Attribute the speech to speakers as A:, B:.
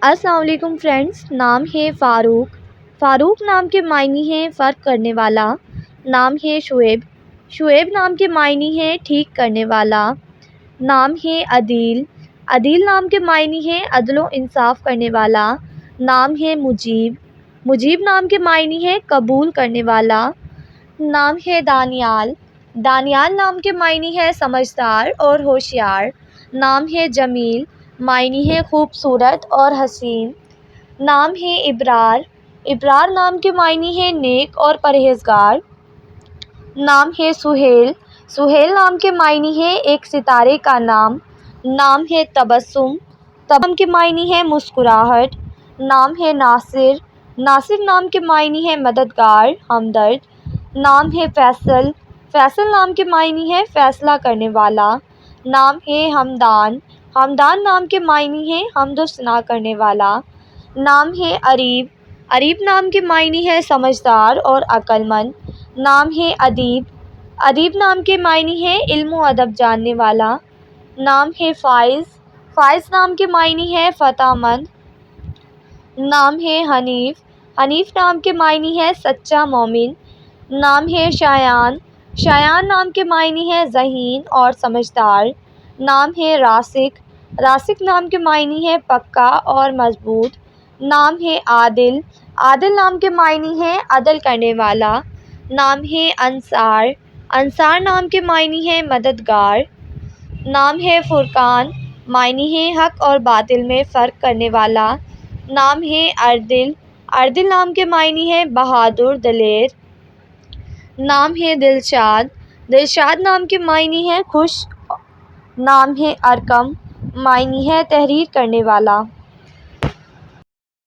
A: السلام علیکم فرینڈس، نام ہے فاروق۔ فاروق نام کے معنی ہیں فرق کرنے والا۔ نام ہے شعیب۔ شعیب نام کے معنی ہیں ٹھیک کرنے والا۔ نام ہے عدیل۔ عدیل نام کے معنی ہیں عدل و انصاف کرنے والا۔ نام ہے مجیب۔ مجیب نام کے معنی ہیں قبول کرنے والا۔ نام ہے دانیال۔ دانیال نام کے معنی ہے سمجھدار اور ہوشیار۔ نام ہے جمیل، معنی ہے خوبصورت اور حسین۔ نام ہے ابرار۔ ابرار نام کے معنی ہے نیک اور پرہیزگار۔ نام ہے سہیل۔ سہیل نام کے معنی ہے ایک ستارے کا نام۔ نام ہے تبسم۔ تبسم کے معنی ہے مسکراہٹ۔ نام ہے ناصر۔ ناصر نام کے معنی ہے مددگار، ہمدرد۔ نام ہے فیصل۔ فیصل نام کے معنی ہے فیصلہ کرنے والا۔ نام ہے حمدان۔ حمدان نام کے معنی ہے حمد و ثنا کرنے والا۔ نام ہے اریب۔ اریب نام کے معنی ہے سمجھدار اور عقل مند۔ نام ہے ادیب۔ ادیب نام کے معنی ہے علم و ادب جاننے والا۔ نام ہے فائز۔ فائز نام کے معنی ہے فتح مند۔ نام ہے حنیف۔ حنیف نام کے معنی ہے سچا مومن۔ نام ہے شایان۔ شایان نام کے معنی ہے ذہین اور سمجھدار۔ نام ہے راسخ۔ راسخ نام کے معنی ہے پکا اور مضبوط۔ نام ہے عادل۔ عادل نام کے معنی ہے عدل کرنے والا۔ نام ہے انصار۔ انصار نام کے معنی ہے مددگار۔ نام ہے فرقان، معنی ہے حق اور باطل میں فرق کرنے والا۔ نام ہے اردل۔ اردل نام کے معنی ہے بہادر، دلیر۔ نام ہے دلشاد۔ دلشاد نام کے معنی ہے خوش۔ نام ہے ارقم، معنی ہے تحریر کرنے والا۔